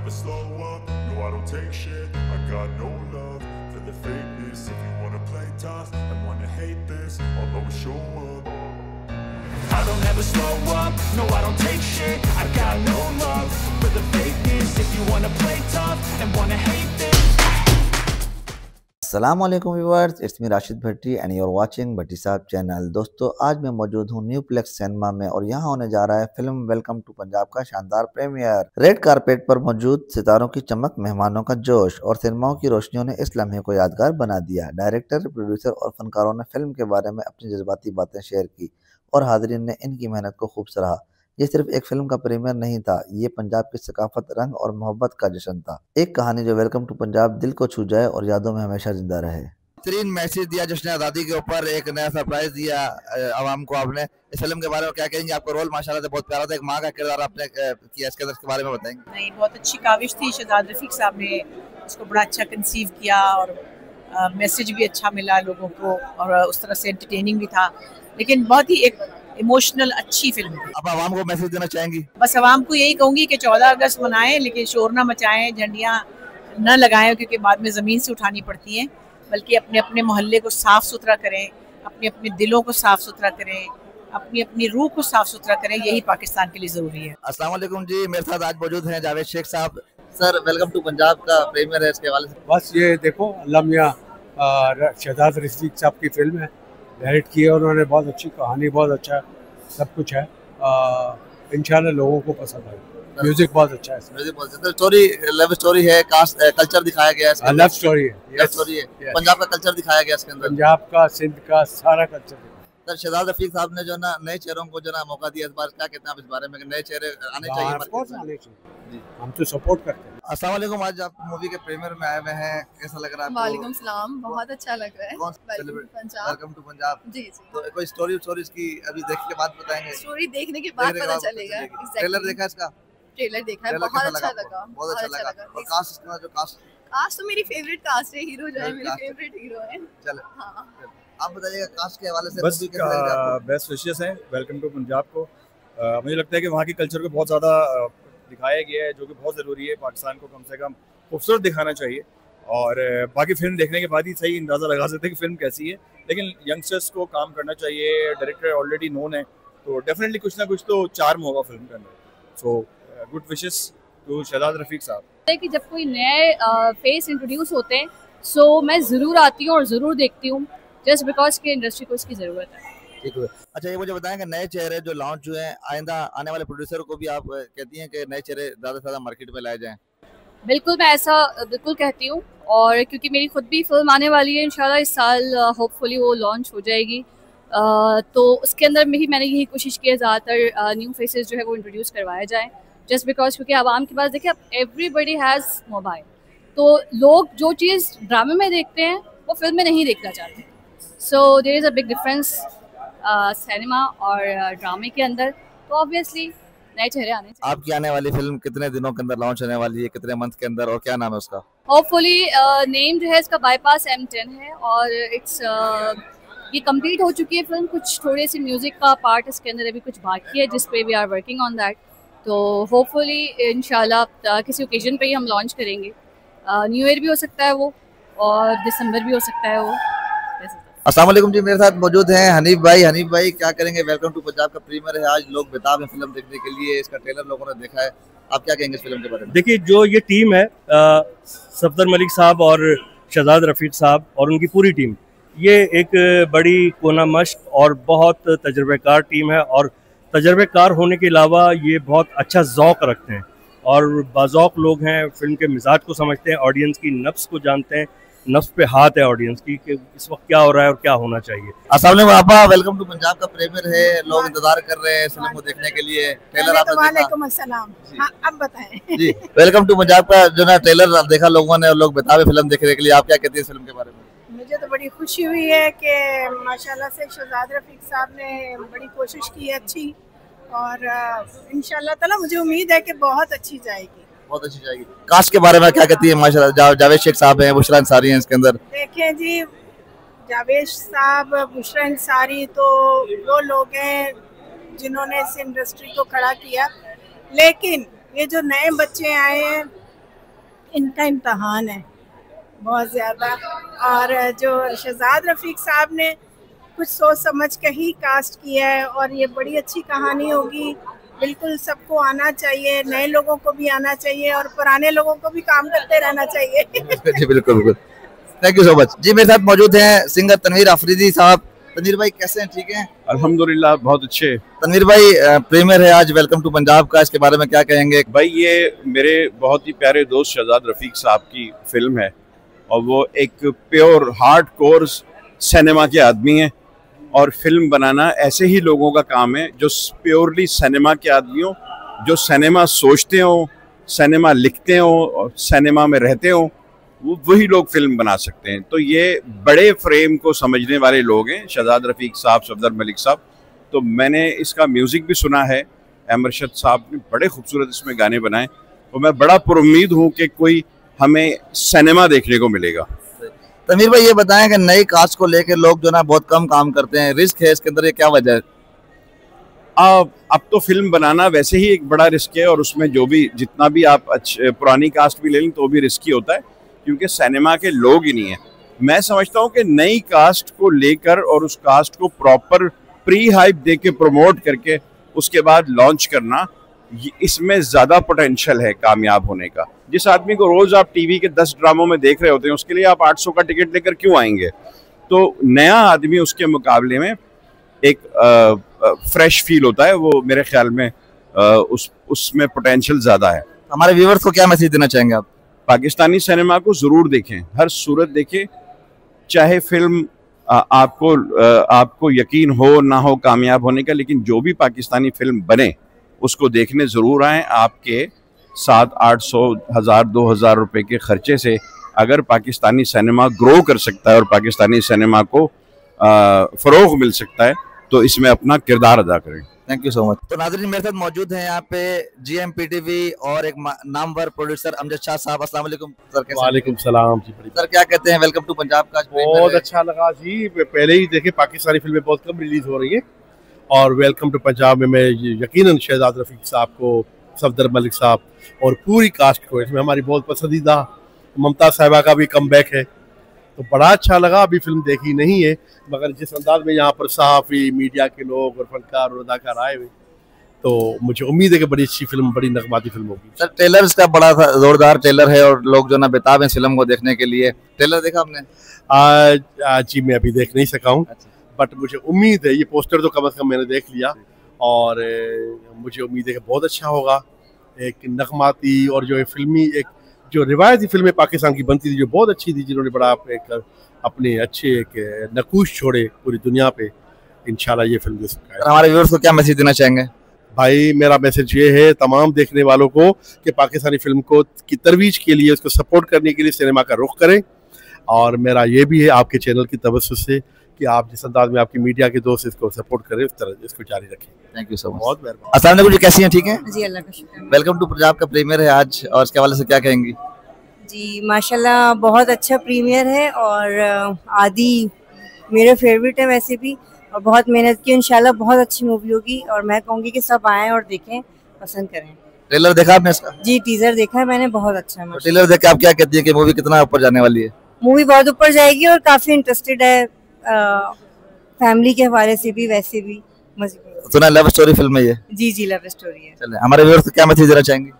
never slow up, no I don't take shit. I got no love for the fakeness. If you wanna play tough and wanna hate this, I'll always show up. I don't ever slow up, no I don't take shit. I got no love for the fakeness. If you wanna play tough and wanna hate this. अस्सलाम वालेकुम viewers, it's me Rashid Bhatti and you are watching Bhatti साहब channel. दोस्तों, आज मैं मौजूद हूँ new plex cinema में और यहाँ होने जा रहा है फिल्म वेलकम टू पंजाब का शानदार प्रीमियर। रेड कारपेट पर मौजूद सितारों की चमक, मेहमानों का जोश और सिनेमाओं की रोशनियों ने इस लम्हे को यादगार बना दिया। डायरेक्टर, प्रोड्यूसर और फनकारों ने फिल्म के बारे में अपनी जज्बाती बातें शेयर की और हाज़रीन ने इनकी मेहनत को खूब सराहा। ये सिर्फ एक फिल्म का प्रीमियर नहीं था, ये पंजाब की सकाफत, रंग और मोहब्बत का जश्न था। एक कहानी जो वेलकम टू पंजाब दिल को छू जाए और यादों में हमेशा जिंदा रहे। बेहतरीन मैसेज दिया जश्न आज़ादी के ऊपर, एक नया सरप्राइज दिया आवाम को आपने। इस फिल्म के बारे में क्या कहेंगे? आपका रोल माशाल्लाह से बहुत प्यारा था, एक माँ का किरदार आपने किया, इसके बारे में बताएंगे। नहीं, बहुत अच्छी काविश थी। शहजाद रफीक साहब ने इसको बड़ा अच्छा कंसीव किया और मैसेज भी अच्छा मिला लोगों को और उस तरह से एंटरटेनिंग भी था, लेकिन बहुत ही एक इमोशनल अच्छी फिल्म थी। अब आवाम को मैसेज देना चाहेंगी? बस आवाम को यही कहूँगी कि 14 अगस्त मनाएं, लेकिन शोर ना मचाएं, झंडियाँ न लगाएं, क्योंकि बाद में ज़मीन से उठानी पड़ती हैं। बल्कि अपने अपने मोहल्ले को साफ़ सुथरा करें, अपने अपने दिलों को साफ़ सुथरा करें, अपनी अपनी रूह को साफ़ सुथरा करें, यही पाकिस्तान के लिए ज़रूरी है। अस्सलाम वालेकुम जी, मेरे साथ आज मौजूद हैं जावेद शेख साहब। सर, वेलकम टू पंजाब का प्रीमियर है, इसके हवाले से बस ये देखो, अल्लाह मियां शहजाद रफीक साहब की फिल्म है, डायरेक्ट की है उन्होंने, बहुत अच्छी कहानी, बहुत अच्छा सब कुछ है। इंशाल्लाह लोगों को पसंद आएगी। म्यूजिक बहुत अच्छा है, म्यूजिक बहुत अच्छा। स्टोरी लव स्टोरी है, कास्ट कल्चर दिखाया गया है, लव स्टोरी है, लव स्टोरी है, पंजाब का कल्चर दिखाया गया इसके अंदर, पंजाब का, सिंध का सारा कल्चर। सर, शहजाद रफीक साहब ने जो ना नए चेहरों को जो ना मौका दिया, इस बार क्या कहते हैं आप इस बारे में? नए चेहरे आने चाहिए, हम तो सपोर्ट करते हैं। अस्सलाम वालेकुम, आज आप मूवी के प्रीमियर में आए हुए हैं, कैसा लग रहा है? वालेकुम सलाम, बहुत अच्छा लग रहा है। Welcome to Punjab. जी जी। तो कोई स्टोरी की अभी देखने के बाद बताएंगे? स्टोरी देखने के बाद पता चलेगा। ट्रेलर देखा इसका? ट्रेलर देखा है, बहुत अच्छा लगा, बहुत अच्छा लगा। और कास्ट का जो कास्ट तो मेरी फेवरेट कास्ट है, हीरो जो है मेरे फेवरेट हीरो है। चलो हाँ, आप बताइएगा कास्ट के हवाले से। बस बेस्ट विशेस हैं वेलकम टू पंजाब को। मुझे लगता है कि वहाँ की कल्चर को बहुत ज़्यादा दिखाया गया है, जो कि बहुत ज़रूरी है। पाकिस्तान को कम से कम खूबसूरत दिखाना चाहिए और बाकी फिल्म देखने के बाद ही सही अंदाज़ा लगा सकते हैं कि फिल्म कैसी है। लेकिन यंगस्टर्स को काम करना चाहिए, डायरेक्टर ऑलरेडी नोन है, तो डेफिनेटली कुछ ना कुछ तो चार्म होगा फिल्म के अंदर। So good wishes to Shahzad Rafiq साहब। कि जब कोई नए फेस इंट्रोड्यूस होते हैं, सो मैं ज़रूर आती हूँ और ज़रूर देखती हूँ, जस्ट बिकॉज कि इंडस्ट्री को इसकी ज़रूरत है। ठीक है। अच्छा, ये मुझे बताएं कि नए चेहरे जो लॉन्च हुए हैं, आइंदा आने वाले प्रोड्यूसर को भी आप कहती हैं कि नए चेहरे ज़्यादा से ज़्यादा मार्केट में लाए जाएं? बिल्कुल, मैं ऐसा बिल्कुल कहती हूँ, और क्योंकि मेरी खुद भी फिल्म आने वाली है इंशाल्लाह इस साल, होपफुली वो लॉन्च हो जाएगी, तो उसके अंदर में ही मैंने यही कोशिश की है ज़्यादातर न्यू फेसेस जो है वो इंट्रोड्यूस करवाया जाए, जस्ट बिकॉज क्योंकि आवाम के पास देखिए अब एवरीबडी हैज़ मोबाइल, तो लोग जो चीज़ ड्रामे में देखते हैं वो फिल्म में नहीं देखना चाहते। So there is a big difference cinema और ड्रामे के अंदर, तो ऑब्वियसली नए चेहरे आने चाहिए। आपकी आने वाली फिल्म कितने दिनों के अंदर लॉन्च होने वाली है, कितने मंथ के अंदर, और क्या नाम है उसका? होपफुली नेम जो है इसका बाईपास M10 है और इट्स ये कंप्लीट हो चुकी है फिल्म। कुछ थोड़े से म्यूजिक का पार्ट इसके अंदर अभी कुछ बाकी है, जिस पे we are working on that, तो होपफुली इंशाल्लाह किसी ओकेजन पे ही हम लॉन्च करेंगे। न्यू ईयर भी हो सकता है वो, और दिसंबर भी हो सकता है वो। अस्सलाम वालेकुम जी, मेरे साथ मौजूद हैं हनीफ भाई। हनीफ भाई, क्या करेंगे? वेलकम टू पंजाब का प्रीमियर है आज, लोग बेताब हैं फिल्म देखने के लिए, इसका ट्रेलर लोगों ने देखा है, आप क्या कहेंगे इस फिल्म के बारे में? देखिए, जो ये टीम है, सफदर मलिक साहब और शहजाद रफीक साहब और उनकी पूरी टीम, ये एक बड़ी कोना मश्क और बहुत तजर्बेकार टीम है, और तजर्बेकार होने के अलावा ये बहुत अच्छा ज़ौक़ रखते हैं और बाज़ौक़ लोग हैं, फिल्म के मिजाज को समझते हैं, ऑडियंस की नफ्स को जानते हैं, नफ्स पे हाथ है ऑडियंस की कि इस वक्त क्या हो रहा है और क्या होना चाहिए। अस्सलाम वालेकुम आपा, वेलकम टू पंजाब का प्रीमियर है, लोग इंतजार कर रहे हैं इस फिल्म को देखने के लिए। ट्रेलर आपने देखा? वालेकुम अस्सलाम। हाँ, अब बताएं जी। वेलकम टू पंजाब का जो ना ट्रेलर देखा लोगों ने और लोग बेताब हैं फिल्म देखने के लिए, आप क्या कहती है इस फिल्म के बारे में? मुझे तो बड़ी खुशी हुई है कि माशाल्लाह से शहजाद रफीक साहब ने बड़ी कोशिश की है अच्छी, और इंशाल्लाह ताला मुझे उम्मीद है कि बहुत अच्छी जाएगी, बहुत अच्छी जाएगी। कास्ट के बारे में क्या कहती है? माशाल्लाह जावेद शेख साहब हैं, बुशरा अंसारी हैं इसके अंदर। देखें जी, जावेद साहब, बुशरा अंसारी तो वो लोग हैं जिन्होंने इस इंडस्ट्री को खड़ा किया, लेकिन ये जो नए बच्चे आए हैं इनका इम्तहान है बहुत ज़्यादा। और जो शहजाद रफ़ीक साहब ने कुछ सोच समझ के ही कास्ट किया है और ये बड़ी अच्छी कहानी होगी। बिल्कुल सबको आना चाहिए, नए लोगों को भी आना चाहिए और पुराने लोगों को भी काम करते रहना चाहिए। जी बिल्कुल बिल्कुल, थैंक यू सो मच जी। मेरे साथ मौजूद हैं सिंगर तनवीर आफरीदी साहब। तनवीर भाई कैसे हैं, ठीक हैं? अल्हम्दुलिल्लाह बहुत अच्छे। तनवीर भाई प्रीमियर है आज वेलकम टू पंजाब का, इसके बारे में क्या कहेंगे? भाई ये मेरे बहुत ही प्यारे दोस्त शहजाद रफीक साहब की फिल्म है और वो एक प्योर हार्ड कोर सिनेमा के आदमी हैं और फिल्म बनाना ऐसे ही लोगों का काम है जो प्योरली सिनेमा के आदमी हो, जो सिनेमा सोचते हो, सिनेमा लिखते हो और सिनेमा में रहते हो, वही लोग फिल्म बना सकते हैं। तो ये बड़े फ्रेम को समझने वाले लोग हैं शहजाद रफीक साहब, सफदर मलिक साहब। तो मैंने इसका म्यूज़िक भी सुना है, अमरशद साहब ने बड़े खूबसूरत इसमें गाने बनाए और मैं बड़ा पुरुम्मीद हूँ कि कोई हमें सिनेमा देखने को मिलेगा। तनवीर भाई ये बताएं कि नई कास्ट को लेकर लोग जो ना बहुत कम काम करते हैं, रिस्क है इसके अंदर, ये क्या वजह है? अब तो फिल्म बनाना वैसे ही एक बड़ा रिस्क है और उसमें जो भी जितना भी आप पुरानी कास्ट भी ले लें तो भी रिस्की होता है क्योंकि सिनेमा के लोग ही नहीं है। मैं समझता हूँ कि नई कास्ट को लेकर और उस कास्ट को प्रॉपर प्री हाइप दे के प्रमोट करके उसके बाद लॉन्च करना, इसमें ज़्यादा पोटेंशियल है कामयाब होने का। जिस आदमी को रोज़ आप टीवी के 10 ड्रामों में देख रहे होते हैं उसके लिए आप 800 का टिकट लेकर क्यों आएंगे? तो नया आदमी उसके मुकाबले में एक फ्रेश फील होता है, वो मेरे ख्याल में उसमें पोटेंशियल ज़्यादा है। हमारे व्यूवर्स को क्या मैसेज देना चाहेंगे आप? पाकिस्तानी सिनेमा को ज़रूर देखें, हर सूरत देखें, चाहे फिल्म आपको यकीन हो ना हो कामयाब होने का, लेकिन जो भी पाकिस्तानी फिल्म बने उसको देखने ज़रूर आएँ। आपके 700-800 1000 2000 रुपए के खर्चे से अगर पाकिस्तानी सिनेमा ग्रो कर सकता है और पाकिस्तानी सिनेमा को फ़रोग़ मिल सकता है तो इसमें अपना किरदार अदा करें। Thank you so much. तो नाज़रीन मेरे साथ मौजूद हैं यहाँ पे GMPTV और एक नामवर प्रोड्यूसर अमजद शाह साहब। अस्सलाम वालेकुम सर। कैसे? वालेकुम सलाम जी। सर क्या कहते हैं, वेलकम टू पंजाब का बहुत अच्छा लगा जी। पहले ही देखे पाकिस्तानी फिल्में बहुत कम रिलीज हो रही है और वेलकम टू पंजाब में मैं यकीनन शहजाद रफीक साहब को, सफदर मलिक साहब और पूरी कास्ट को, इसमें हमारी बहुत पसंदीदा ममता साहिबा का भी कमबैक है, तो बड़ा अच्छा लगा। अभी फिल्म देखी नहीं है मगर जिस अंदाज में यहाँ पर सहाफ़ी, मीडिया के लोग और फनकार और अदाकार आए हुए, तो मुझे उम्मीद है कि बड़ी अच्छी फिल्म, बड़ी नगमाती फिल्म होगी। सर ट्रेलर इसका बड़ा जोरदार ट्रेलर है और लोग जो ना बेताब हैं फिल्म को देखने के लिए। ट्रेलर देखा आपने? आज जी मैं अभी देख नहीं सका हूँ, बट मुझे उम्मीद है, ये पोस्टर तो कम से कम मैंने देख लिया और मुझे उम्मीद है कि बहुत अच्छा होगा। एक नगमाती और जो फिल्मी, एक जो रिवायती फिल्में पाकिस्तान की बनती थी जो बहुत अच्छी थी, जिन्होंने बड़ा एक अपने अच्छे एक नकूश छोड़े पूरी दुनिया पे, इंशाल्लाह ये फिल्म देख सकता है। हमारे व्यूअर्स को क्या मैसेज देना चाहेंगे? भाई मेरा मैसेज ये है तमाम देखने वालों को कि पाकिस्तानी फिल्म को की तरवीज के लिए, उसको सपोर्ट करने के लिए सिनेमा का रुख करें। और मेरा ये भी है आपके चैनल की तवज्जुह से कि आप जिस अंदाज में आपकी मीडिया के दोस्त इसको सपोर्ट करें, उस तरह इसको जारी रखें। Thank you so much. बहुत मेहरबानी। अस्सलाम वालेकुम जी, कैसी हैं, ठीक हैं? जी अल्लाह का शुक्र। वेलकम टू पंजाब का प्रीमियर है आज और इसके हवाले से क्या कहेंगी? जी माशाल्लाह बहुत अच्छा प्रीमियर है और आदि मेरे फेवरेट है वैसे भी और बहुत मेहनत की, इंशाल्लाह बहुत अच्छी मूवी होगी और मैं कहूँगी कि सब आएँ और देखें, पसंद करें। ट्रेलर देखा आपने इसका? जी टीजर देखा है मैंने, बहुत अच्छा है। ट्रेलर देख के आप क्या कहती है कि मूवी कितना ऊपर जाने वाली है? मूवी बहुत ऊपर जाएगी और काफ़ी इंटरेस्टेड है, फैमिली के हवाले से भी वैसे भी मजबूत। सुना लव स्टोरी फिल्म है ये? जी जी लव स्टोरी है। चले हमारे व्यूअर्स को क्या मैसेज देना चाहेंगे?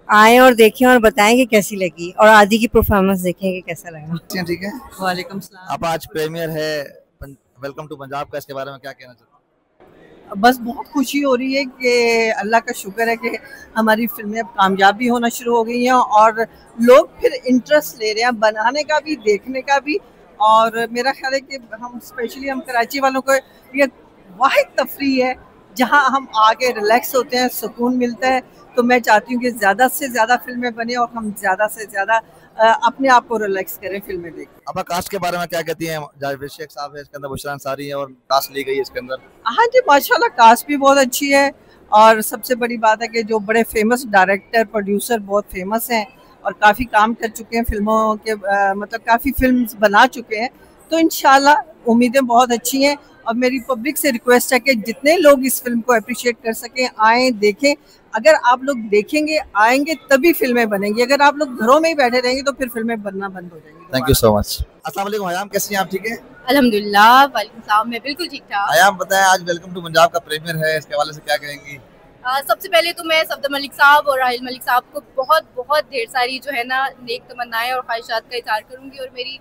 आए और देखें और बताएं कि कैसी लगी और आदि की परफॉर्मेंस देखें कि कैसा लगा। ठीक है, वालेकुम सलाम। अब आज प्रीमियर है वेलकम टू पंजाब का, इसके बारे में क्या कहना चाहते हैं? बस बहुत खुशी हो रही है कि अल्लाह का शुक्र है कि हमारी फिल्में अब कामयाब भी होना शुरू हो गई हैं और लोग फिर इंटरेस्ट ले रहे हैं बनाने का भी, देखने का भी। और मेरा ख्याल है कि हम स्पेशली हम कराची वालों को ये वाहिद तफरी है जहां हम आके रिलैक्स होते हैं, सुकून मिलता है। तो मैं चाहती हूँ कि ज़्यादा से ज़्यादा फिल्में बने और हम ज़्यादा से ज़्यादा अपने आप को रिलैक्स करें फिल्में देख। अब कास्ट के बारे में क्या कहती हैं? जावेद शेख साहब है इसके अंदर, बुशरा अंसारी है और कास्ट ली गई है इसके अंदर। हाँ जी माशाल्लाह कास्ट भी बहुत अच्छी है और सबसे बड़ी बात है कि जो बड़े फेमस डायरेक्टर, प्रोड्यूसर बहुत फेमस हैं और काफ़ी काम कर चुके हैं फिल्मों के, मतलब काफ़ी फिल्म्स बना चुके हैं। तो इंशाल्लाह उम्मीदें बहुत अच्छी हैं और मेरी पब्लिक से रिक्वेस्ट है कि जितने लोग इस फिल्म को अप्रिशिएट कर सकें आएँ देखें। अगर आप लोग देखेंगे आएंगे तभी फिल्में बनेंगी, अगर आप लोग घरों में ही बैठे रहेंगे तो फिर फिल्में बनना बंद हो जाएंगी। Thank you so much. अस्सलाम वालेकुम हयाम, कैसी हैं आप? ठीक है अल्हम्दुलिल्लाह। वालेकुम सलाम, मैं बिल्कुल ठीक ठाक। हयाम बताएं, आज वेलकम टू पंजाब का प्रीमियर है, इसके हवाले से क्या कहेंगी? सबसे पहले तो मैं सफदर मलिक साहब और राहिल मलिक साहब को बहुत बहुत ढेर सारी जो है ना नेक तमन्नाएं और ख्वाहिशात का इज़हार करूंगी, और मेरी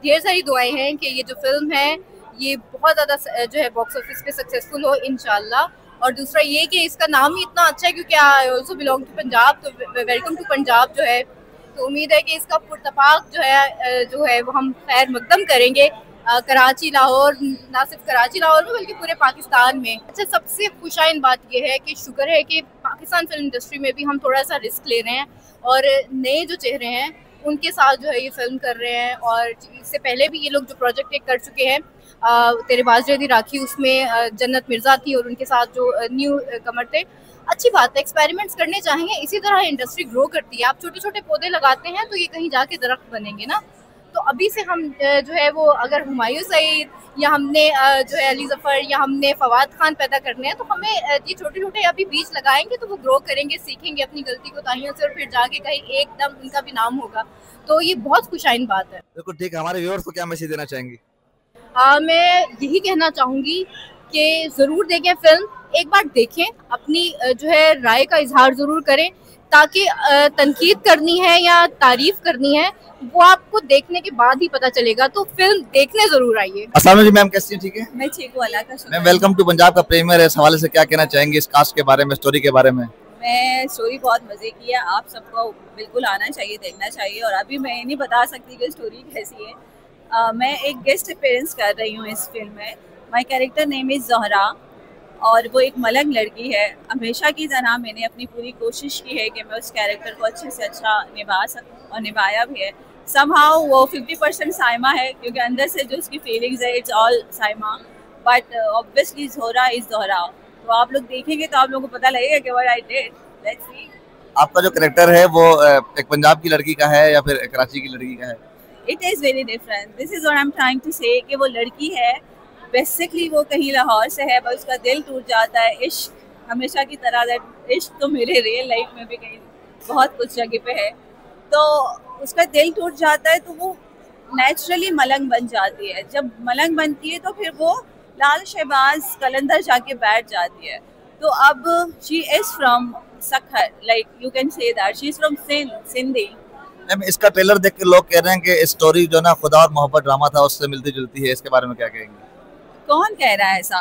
ढेर सारी दुआएं हैं कि ये जो फिल्म है ये बहुत ज़्यादा जो है बॉक्स ऑफिस पे सक्सेसफुल हो इंशाल्लाह। और दूसरा ये कि इसका नाम ही इतना अच्छा है क्योंकि I also belong to Punjab, तो वेलकम टू पंजाब जो है, तो उम्मीद है कि इसका पुरतपाक जो है वो हम खैर मकदम करेंगे कराची लाहौर, ना सिर्फ कराची लाहौर में बल्कि पूरे पाकिस्तान में। अच्छा, सबसे खुशाइन बात यह है कि शुक्र है कि पाकिस्तान फिल्म इंडस्ट्री में भी हम थोड़ा सा रिस्क ले रहे हैं और नए जो चेहरे हैं उनके साथ जो है ये फिल्म कर रहे हैं। और इससे पहले भी ये लोग जो प्रोजेक्ट एक कर चुके हैं, तेरे बाज़ दी राखी, उसमें जन्नत मिर्ज़ा थी और उनके साथ जो न्यू कमर थे। अच्छी बात है, एक्सपेरिमेंट्स करने चाहिए, इसी तरह इंडस्ट्री ग्रो करती है। आप छोटे छोटे पौधे लगाते हैं तो ये कहीं जाके दरख्त बनेंगे ना। तो अभी से हम जो है वो अगर हुमायूं सईद या हमने जो है अली ज़फ़र या हमने फवाद खान पैदा करने हैं तो हमें ये छोटे छोटे अभी बीज लगाएंगे तो वो ग्रो करेंगे, सीखेंगे अपनी गलती को ताहियों से और फिर जाके कहीं एकदम उनका भी नाम होगा। तो ये बहुत खुशाइन बात है। बिल्कुल ठीक है। हमारे व्यूअर्स को क्या मैसेज देना चाहेंगी? मैं यही कहना चाहूँगी कि ज़रूर देखें फिल्म, एक बार देखें, अपनी जो है राय का इजहार ज़रूर करें, ताकि तनकीद करनी है या तारीफ करनी है वो आपको देखने के बाद ही पता चलेगा। तो फिल्म देखने जरूर आइए। अस्सलाम वालेकुम मैम, कैसी हैं? ठीक है मैं ठीक हूँ, अल्लाह का शुक्र। मैम वेलकम टू पंजाब का प्रीमियर है, इस हवाले से क्या कहना चाहेंगे, इस कास्ट के बारे में, स्टोरी के बारे में? मैं स्टोरी बहुत मज़े की है, आप सबको बिल्कुल आना चाहिए, देखना चाहिए। और अभी मैं नहीं बता सकती कि स्टोरी कैसी है। मैं एक गेस्ट अपीयरेंस कर रही हूँ इस फिल्म में। My character name is Zahra और वो एक मलंग लड़की है। हमेशा की तरह मैंने अपनी पूरी कोशिश की है कि मैं उस कैरेक्टर को अच्छे से अच्छा निभा सकूँ और निभाया भी है। समहाउ वो 50% साइमा है क्योंकि अंदर से जो उसकी फीलिंग्स है it's all Saima, but obviously Zahra is Zahra. तो आप लोग देखेंगे तो आप लोगों को पता लगेगा कि what I did. Let's see. आपका जो कैरेक्टर है वो एक पंजाब की लड़की का है या फिर कराची की लड़की का है? It is very different. This is what I am trying to say कि वो लड़की है, बेसिकली वो कहीं लाहौर से है, बस उसका दिल टूट जाता है। इश्क हमेशा की तरह, इश्क तो मेरे रियल लाइफ में भी कहीं बहुत कुछ जगह पे है, तो उसका दिल टूट जाता है तो वो नेचुरली मलंग बन जाती है। जब मलंग बनती है तो फिर वो लाल शहबाज कलंदर जाके बैठ जाती है। तो अब she is from Sukkur, like you can say that she is from Sindhi. Ma'am इसका ट्रेलर देख के लोग कह रहे हैं कि स्टोरी जो ना खुदा और मोहब्बत ड्रामा था उससे मिलती जुलती है, इसके बारे में क्या कहेंगे? कौन कह रहा है ऐसा?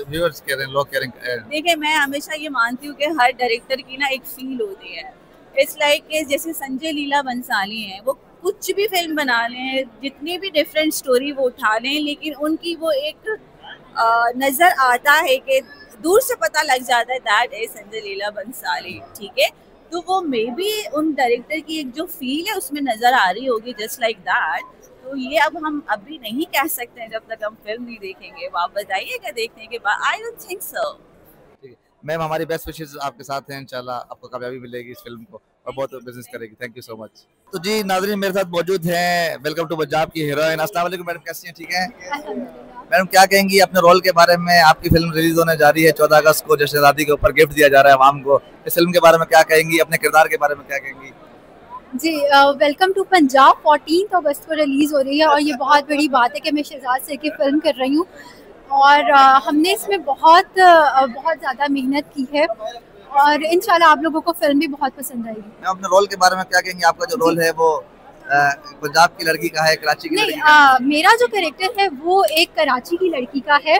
व्यूअर्स कह रहे हैं, लोग कह रहे हैं। देखिए, मैं हमेशा ये मानती हूँ कि हर डायरेक्टर की ना एक फील होती है। इट्स लाइक कि जैसे संजय लीला बंसाली हैं, वो कुछ भी फिल्म बना लें, जितनी भी डिफरेंट स्टोरी वो उठा लें, लेकिन उनकी वो एक नज़र आता है कि दूर से पता लग जाता है दैट इज संजय लीला बंसाली। ठीक है, तो वो मे बी उन डायरेक्टर की एक जो फील है उसमें नज़र आ रही होगी, जस्ट लाइक दैट। तो ये अब हम अभी नहीं कह सकते हैं जब तक हम फिल्म नहीं देखेंगे। वो आप बताइएगा देखने के बाद। I don't think so. Ma'am हमारी बेस्ट विशेस आपके साथ हैं, इंशाल्लाह आपको कामयाबी मिलेगी इस फिल्म को और बहुत बिजनेस करेगी। Thank you so much. तो जी नाज़रीन, मेरे साथ मौजूद हैं वेलकम टू पंजाब की हीरोइन। अस्सलाम वालेकुम मैडम, कैसी हैं? ठीक है मैडम, क्या कहेंगी अपने रोल के बारे में? आपकी फिल्म रिलीज होने जा रही है 14 अगस्त को, जश्न आज़ादी के ऊपर गिफ्ट दिया जा रहा है आवाम को। इस फिल्म के बारे में क्या कहेंगी, अपने किरदार के बारे में क्या कहेंगी? जी वेलकम टू पंजाब 14 अगस्त को रिलीज़ हो रही है और ये बहुत बड़ी बात है कि मैं शहजाद से की फ़िल्म कर रही हूँ और हमने इसमें बहुत ज़्यादा मेहनत की है और इंशाल्लाह आप लोगों को फिल्म भी बहुत पसंद आएगी। मैं अपने रोल के बारे में क्या कहेंगी? आपका जो रोल है वो पंजाब की लड़की का है, कराची की लड़की का है? मेरा जो कैरेक्टर है वो एक कराची की लड़की का है